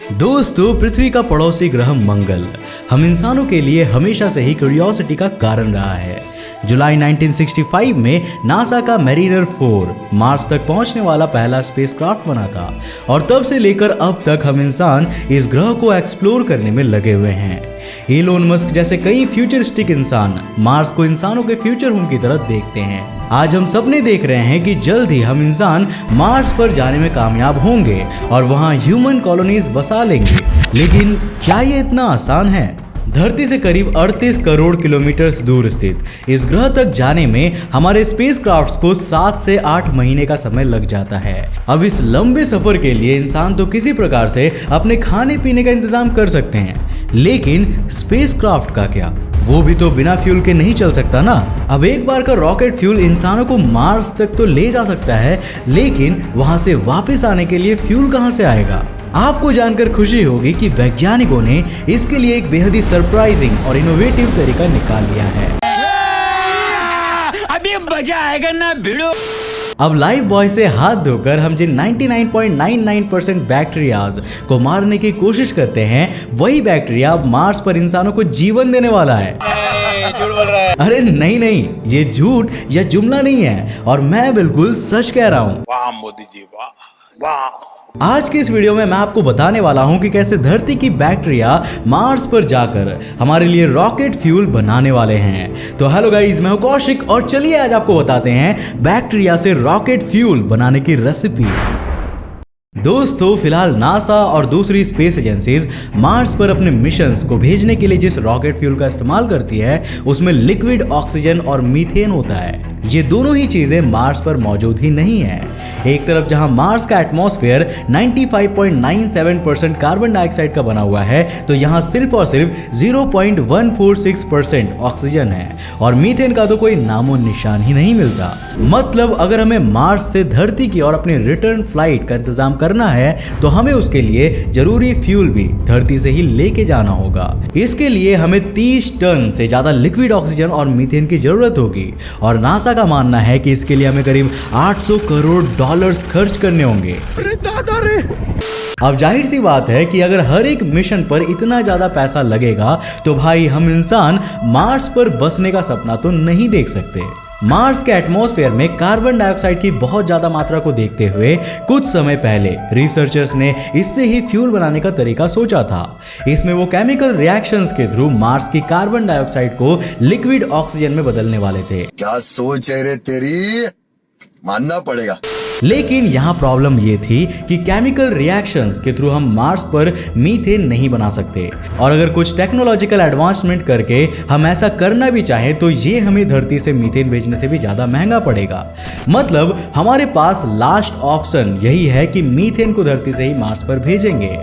दोस्तों, पृथ्वी का पड़ोसी ग्रह मंगल हम इंसानों के लिए हमेशा से ही क्यूरियोसिटी का कारण रहा है। जुलाई 1965 में नासा का मैरिनर 4 मार्स तक पहुंचने वाला पहला स्पेसक्राफ्ट बना था और तब से लेकर अब तक हम इंसान इस ग्रह को एक्सप्लोर करने में लगे हुए हैं। इलोन मस्क जैसे कई फ्यूचरिस्टिक इंसान मार्स को इंसानों के फ्यूचर होम की तरह देखते हैं। आज हम सपने देख रहे हैं कि जल्द ही हम इंसान मार्स पर जाने में कामयाब होंगे और वहां ह्यूमन कॉलोनीज बसा लेंगे। लेकिन क्या ये इतना आसान है? धरती से करीब 38 करोड़ किलोमीटर दूर स्थित इस ग्रह तक जाने में हमारे स्पेसक्राफ्ट्स को 7 से 8 महीने का समय लग जाता है। अब इस लंबे सफर के लिए इंसान तो किसी प्रकार से अपने खाने पीने का इंतजाम कर सकते हैं, लेकिन स्पेसक्राफ्ट का क्या? वो भी तो बिना फ्यूल के नहीं चल सकता ना। अब एक बार का रॉकेट फ्यूल इंसानों को मार्स तक तो ले जा सकता है, लेकिन वहां से वापस आने के लिए फ्यूल कहां से आएगा? आपको जानकर खुशी होगी कि वैज्ञानिकों ने इसके लिए एक बेहद ही सरप्राइजिंग और इनोवेटिव तरीका निकाल लिया है। अभी मजा आएगा ना भिड़ो। अब लाइफ बॉय से हाथ धोकर हम जिन 99.99% बैक्टीरियाज को मारने की कोशिश करते हैं, वही बैक्टीरिया मार्स पर इंसानों को जीवन देने वाला है। झूठ बोल रहा है। अरे नहीं, ये झूठ या जुमला नहीं है और मैं बिल्कुल सच कह रहा हूँ। वाह मोदी जी, वाह वाह। आज के इस वीडियो में मैं आपको बताने वाला हूं कि कैसे धरती की बैक्टीरिया मार्स पर जाकर हमारे लिए रॉकेट फ्यूल बनाने वाले हैं। तो हेलो गाइस, मैं हूं कौशिक और चलिए आज आपको बताते हैं बैक्टीरिया से रॉकेट फ्यूल बनाने की रेसिपी। दोस्तों, फिलहाल नासा और दूसरी स्पेस एजेंसीज मार्स पर अपने मिशंस को भेजने के लिए जिस रॉकेट फ्यूल का इस्तेमाल करती है, उसमें लिक्विड ऑक्सीजन और मीथेन होता है। ये दोनों ही चीजें मार्स पर मौजूद ही नहीं है। एक तरफ जहां मार्स का एटमॉस्फेयर 95.97% कार्बन डाइऑक्साइड का बना हुआ है, तो यहां सिर्फ और सिर्फ 0.146% ऑक्सीजन है और मीथेन का तो कोई नामो निशान ही नहीं मिलता। मतलब अगर हमें मार्स से धरती की ओर अपनी रिटर्न फ्लाइट का इंतजाम करना है, तो हमें उसके लिए जरूरी फ्यूल भी धरती से ही लेके जाना होगा। इसके लिए हमें 30 टन से ज्यादा लिक्विड ऑक्सीजन और मीथेन की जरूरत होगी और नासा का मानना है कि इसके लिए हमें करीब $800 करोड़ खर्च करने होंगे। अब जाहिर सी बात है कि अगर हर एक मिशन पर इतना ज्यादा पैसा लगेगा, तो भाई हम इंसान मार्स पर बसने का सपना तो नहीं देख सकते। मार्स के एटमॉस्फेयर में कार्बन डाइऑक्साइड की बहुत ज्यादा मात्रा को देखते हुए कुछ समय पहले रिसर्चर्स ने इससे ही फ्यूल बनाने का तरीका सोचा था। इसमें वो केमिकल रिएक्शंस के थ्रू मार्स की कार्बन डाइऑक्साइड को लिक्विड ऑक्सीजन में बदलने वाले थे। क्या सोच है रे तेरी, मानना पड़ेगा। लेकिन यहाँ प्रॉब्लम ये थी कि केमिकल रिएक्शंस के थ्रू हम मार्स पर मीथेन नहीं बना सकते और अगर कुछ टेक्नोलॉजिकल एडवांसमेंट करके हम ऐसा करना भी चाहें, तो ये हमें धरती से मीथेन भेजने से भी ज्यादा महंगा पड़ेगा। मतलब हमारे पास लास्ट ऑप्शन यही है कि मीथेन को धरती से ही मार्स पर भेजेंगे।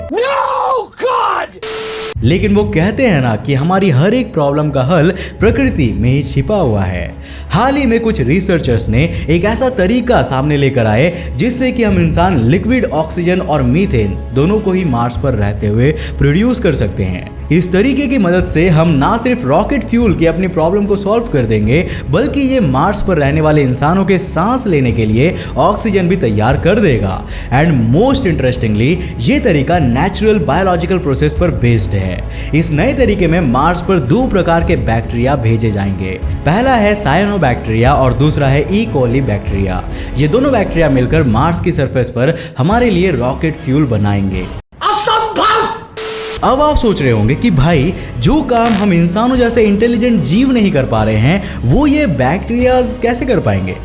लेकिन वो कहते हैं ना कि हमारी हर एक प्रॉब्लम का हल प्रकृति में ही छिपा हुआ है। हाल ही में कुछ रिसर्चर्स ने एक ऐसा तरीका सामने लेकर आए जिससे कि हम इंसान लिक्विड ऑक्सीजन और मीथेन दोनों को ही मार्स पर रहते हुए प्रोड्यूस कर सकते हैं। इस तरीके की मदद से हम ना सिर्फ रॉकेट फ्यूल की अपनी प्रॉब्लम को सॉल्व कर देंगे, बल्कि ये मार्स पर रहने वाले इंसानों के सांस लेने के लिए ऑक्सीजन भी तैयार कर देगा। एंड मोस्ट इंटरेस्टिंगली, ये तरीका नेचुरल बायोलॉजिकल प्रोसेस पर बेस्ड है। इस नए तरीके में मार्स पर 2 प्रकार के बैक्टीरिया भेजे जाएंगे। पहला है साइनोबैक्टीरिया और दूसरा है ई कोली बैक्टीरिया। ये दोनों बैक्टीरिया मिलकर मार्स की सरफेस पर हमारे लिए रॉकेट फ्यूल बनाएंगे। अब आप सोच रहे होंगे कि भाई, जो काम हम इंसानों जैसे इंटेलिजेंट जीव नहीं कर पा रहे हैं, वो ये बैक्टीरियाज कैसे कर पाएंगे?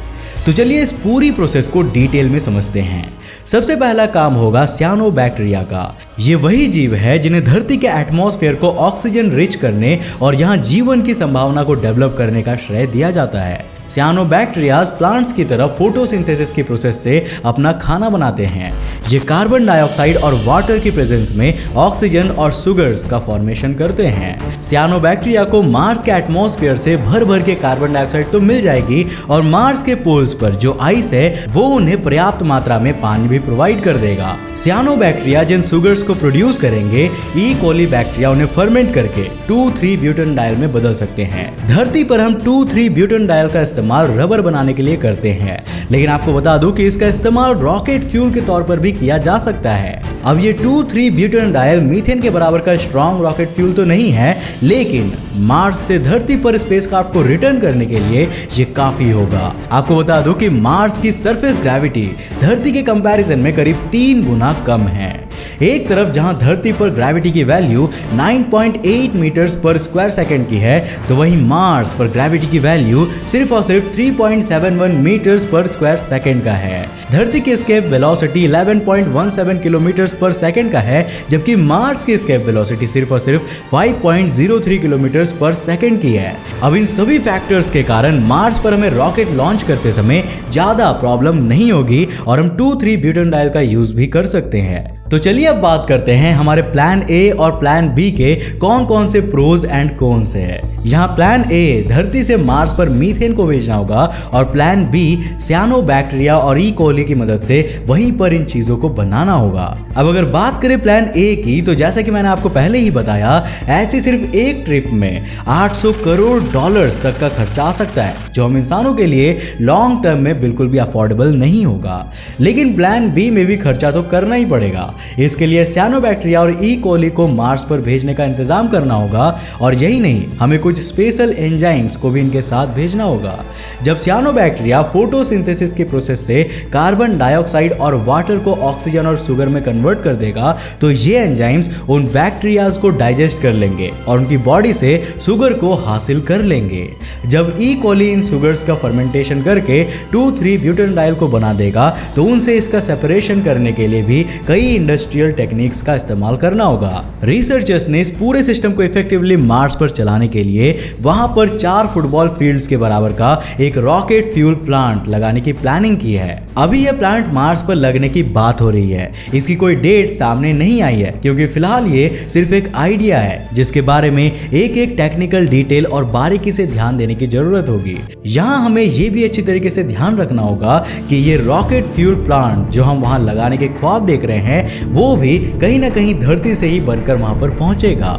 तो चलिए इस पूरी प्रोसेस को डिटेल में समझते हैं। सबसे पहला काम होगा साइनोबैक्टीरिया का। ये वही जीव है जिन्हें धरती के एटमॉस्फेयर को ऑक्सीजन रिच करने और यहाँ जीवन की संभावना को डेवलप करने का श्रेय दिया जाता है। साइनोबैक्टीरियाज प्लांट्स की तरह फोटोसिंथेसिस की प्रोसेस से अपना खाना बनाते हैं। ये कार्बन डाइऑक्साइड और वाटर की प्रेजेंस में ऑक्सीजन और सुगर्स का फॉर्मेशन करते हैं। साइनोबैक्टीरिया को मार्स के एटमॉस्फेयर से भर भर के कार्बन डाइऑक्साइड तो मिल जाएगी और मार्स के पोल्स पर जो आइस है वो उन्हें पर्याप्त मात्रा में पानी भी प्रोवाइड कर देगा। साइनोबैक्टीरिया जिन सुगर्स को प्रोड्यूस करेंगे, ई कोली बैक्टीरिया उन्हें फर्मेंट करके 2,3-ब्यूटेनडाइल में बदल सकते हैं। धरती पर हम 2,3-ब्यूटेनडाइल का इस्तेमाल रबर बनाने के लिए करते हैं, लेकिन आपको बता दूं कि इसका इस्तेमाल रॉकेट फ्यूल के तौर पर भी किया जा सकता है। अब ये 2,3-ब्यूटेनॉल मीथेन के बराबर का स्ट्रॉन्ग रॉकेट फ्यूल तो नहीं है, लेकिन मार्स से धरती पर स्पेसक्राफ्ट को रिटर्न करने के लिए ये काफी होगा। आपको बता दूं कि मार्स की सरफेस ग्रेविटी धरती के कंपैरिजन में करीब 3 गुना कम है। एक तरफ जहां धरती पर ग्रेविटी की वैल्यू 9.8 मीटर्स पर स्क्वायर सेकंड की है, तो वहीं मार्स पर ग्रेविटी की वैल्यू सिर्फ और सिर्फ 3.71 मीटर्स पर स्क्वायर सेकंड का है। धरती की एस्केप वेलोसिटी 11.17 किलोमीटर्स पर सेकंड का है, जबकि मार्स की एस्केप वेलोसिटी सिर्फ और सिर्फ 5.03 किलोमीटर्स पर सेकंड की है। अब इन सभी फैक्टर्स के कारण मार्स पर हमें रॉकेट लॉन्च करते समय ज्यादा प्रॉब्लम नहीं होगी और हम 2,3-ब्यूटेनॉल का यूज भी कर सकते हैं। तो चलिए अब बात करते हैं हमारे प्लान ए और प्लान बी के कौन कौन से प्रोज एंड कॉन्स है। यहाँ प्लान ए धरती से मार्स पर मीथेन को भेजना होगा और प्लान बी सियानोबैक्टीरिया और ई कोली की मदद से वहीं पर इन चीजों को बनाना होगा। अब अगर बात करें प्लान ए की, तो जैसा कि मैंने आपको पहले ही बताया, ऐसी सिर्फ एक ट्रिप में $800 करोड़ तक का खर्चा आ सकता है, जो हम इंसानों के लिए लॉन्ग टर्म में बिल्कुल भी अफोर्डेबल नहीं होगा। लेकिन प्लान बी में भी खर्चा तो करना ही पड़ेगा। इसके लिए सियानोबैक्टीरिया और ई कोली को मार्स पर भेजने का इंतजाम करना होगा, और यही नहीं, हमें कुछ स्पेशल एंजाइम्स को भी इनके साथ भेजना होगा। जब सियानोबैक्टीरिया फोटोसिंथेसिस के प्रोसेस से कार्बन डाइऑक्साइड और वाटर को ऑक्सीजन और शुगर में कन्वर्ट कर देगा, तो ये एंजाइम्स उन बैक्टीरियाज को डाइजेस्ट कर लेंगे और उनकी बॉडी से शुगर को हासिल कर लेंगे। जब ई कोली इन शुगर्स का फर्मेंटेशन करके 2,3-ब्यूटेनॉल को बना देगा, तो उनसे इसका सेपरेशन करने के लिए भी कई इंडस्ट्रियल टेक्निक्स का इस्तेमाल करना होगा। रिसर्चर्स ने इस पूरे सिस्टम को इफेक्टिवली मार्स पर चलाने के लिए वहां पर 4 फुटबॉल फील्ड्स के बराबर का एक रॉकेट फ्यूल प्लांट लगाने की प्लानिंग की है। अभी यह प्लांट मार्स पर लगने की बात हो रही है। इसकी कोई डेट सामने नहीं आई है, क्योंकि फिलहाल ये सिर्फ एक आइडिया है, जिसके बारे में एक एक टेक्निकल डिटेल और बारीकी से ध्यान देने की जरूरत होगी। यहाँ हमें यह भी अच्छी तरीके से ध्यान रखना होगा कि ये रॉकेट फ्यूल प्लांट जो हम वहां लगाने के ख्वाब देख रहे हैं, वो भी कहीं ना कहीं धरती से ही बनकर वहां पर पहुंचेगा।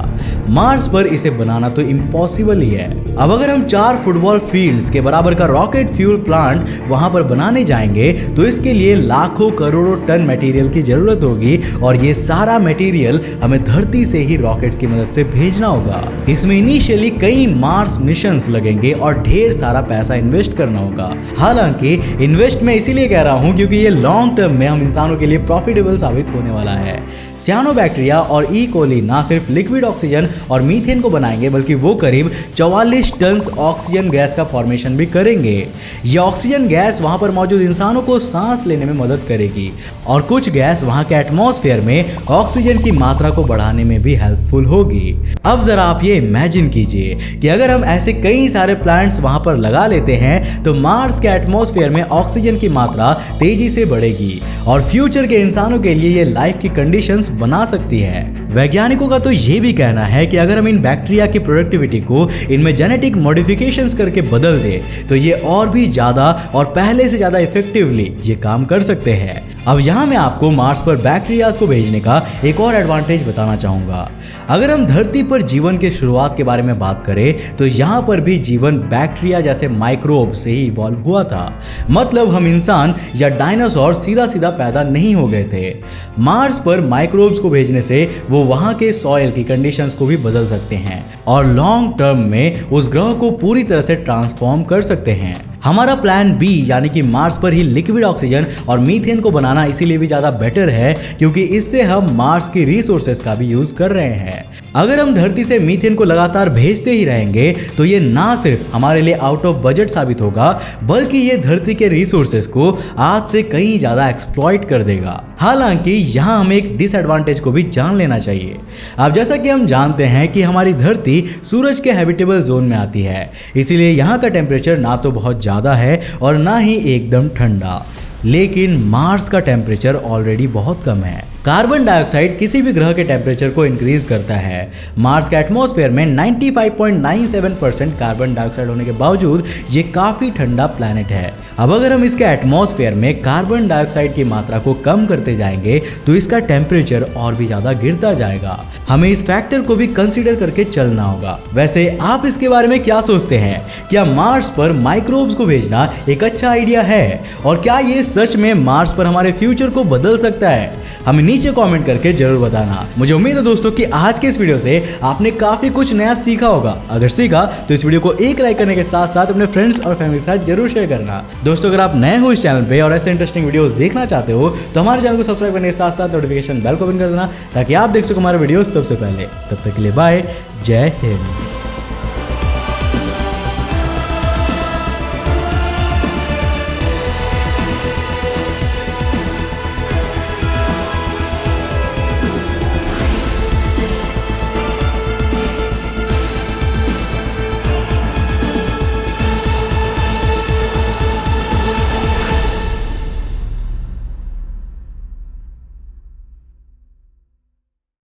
मार्स पर इसे बनाना तो इम्पॉसिबल ही है। अब अगर हम 4 फुटबॉल फील्ड्स के बराबर का रॉकेट फ्यूल प्लांट वहां पर बनाने जाएंगे, तो इसके लिए लाखों करोड़ों टन मटेरियल की जरूरत होगी, और ये सारा मटेरियल हमें धरती से ही रॉकेट्स की मदद से भेजना होगा। इसमें इनिशियली कई मार्स मिशंस लगेंगे और ढेर सारा पैसा इन्वेस्ट करना होगा। हालांकि इन्वेस्ट मैं इसीलिए कह रहा हूं क्योंकि ये लॉन्ग टर्म में हम इंसानों के लिए प्रॉफिटेबल साबित होने वाला है। सियानोबैक्टीरिया और ई कोली ना सिर्फ लिक्विड ऑक्सीजन और मीथेन को बनाएंगे, बल्कि वो करीब 44 टन ऑक्सीजन गैस का फॉर्मेशन भी करेंगे। ये ऑक्सीजन गैस वहां पर मौजूद इंसानों को सांस लेने में मदद करेगी, और कुछ गैस वहां के एटमॉस्फेयर में ऑक्सीजन की मात्रा को बढ़ाने में भी हेल्पफुल होगी। अब जरा आप ये इमेजिन कीजिए कि अगर हम ऐसे कई सारे प्लांट्स वहां पर लगा लेते हैं, तो मार्स के एटमॉस्फेयर में ऑक्सीजन की मात्रा तेजी से बढ़ेगी और फ्यूचर के इंसानों के लिए ये लाइफ की कंडीशंस बना सकती है। वैज्ञानिकों का तो ये भी कहना है कि अगर हम इन बैक्टीरिया की प्रोडक्टिविटी को इनमें जेनेटिक मॉडिफिकेशंस करके बदल दे, तो ये और भी ज्यादा और पहले से ज्यादा इफेक्टिवली ये काम कर सकते हैं। अब यहाँ मैं आपको मार्स पर बैक्टीरियाज को भेजने का एक और एडवांटेज बताना चाहूंगा। अगर हम धरती पर जीवन के शुरुआत के बारे में बात करें, तो यहाँ पर भी जीवन बैक्टीरिया जैसे माइक्रोब से ही इवॉल्व हुआ था। मतलब हम इंसान या डायनासोर सीधा सीधा पैदा नहीं हो गए थे। मार्स पर माइक्रोब्स को भेजने से वो वहाँ के सॉइल की कंडीशंस को भी बदल सकते हैं और लॉन्ग टर्म में उस ग्रह को पूरी तरह से ट्रांसफॉर्म कर सकते हैं। हमारा प्लान बी यानी कि मार्स पर ही लिक्विड ऑक्सीजन और मीथेन को बनाना इसीलिए भी ज़्यादा बेटर है क्योंकि इससे हम मार्स की रिसोर्सेज का भी यूज़ कर रहे हैं। अगर हम धरती से मीथेन को लगातार भेजते ही रहेंगे तो ये ना सिर्फ हमारे लिए आउट ऑफ बजट साबित होगा बल्कि ये धरती के रिसोर्सेज को आज से कहीं ज़्यादा एक्सप्लॉइट कर देगा। हालांकि यहाँ हमें एक डिसएडवांटेज को भी जान लेना चाहिए। अब जैसा कि हम जानते हैं कि हमारी धरती सूरज के हैबिटेबल जोन में आती है, इसीलिए यहाँ का टेम्परेचर ना तो बहुत ज़्यादा है और ना ही एकदम ठंडा। लेकिन मार्स का टेम्परेचर ऑलरेडी बहुत कम है। कार्बन डाइऑक्साइड किसी भी ग्रह के टेम्परेचर को इंक्रीज करता है। मार्स के एटमॉस्फेयर में 95.97% कार्बन डाइऑक्साइड होने के बावजूद ये काफी ठंडा प्लैनेट है। अब अगर हम इसके एटमॉस्फेयर में कार्बन डाइऑक्साइड की मात्रा को कम करते जाएंगे तो इसका टेम्परेचर और भी ज्यादा गिरता जाएगा। हमें इस फैक्टर को भी कंसीडर करके चलना होगा। वैसे आप इसके बारे में क्या सोचते हैं? क्या मार्स पर माइक्रोब्स को भेजना एक अच्छा आइडिया है? और क्या ये सच में मार्स पर हमारे फ्यूचर को बदल सकता है? हमें नीचे कमेंट करके जरूर बताना। मुझे उम्मीद है दोस्तों कि आज के इस वीडियो से आपने काफी कुछ नया सीखा होगा। अगर सीखा तो इस वीडियो को एक लाइक करने के साथ साथ अपने फ्रेंड्स और फैमिली के साथ जरूर शेयर करना। दोस्तों अगर आप नए हो इस चैनल पे और ऐसे इंटरेस्टिंग वीडियोस देखना चाहते हो तो हमारे चैनल को सब्सक्राइब करने के साथ साथ नोटिफिकेशन बेल को ऑन कर देना ताकि आप देख सको हमारे वीडियो सबसे पहले। तब तक के लिए बाय, जय हिंद।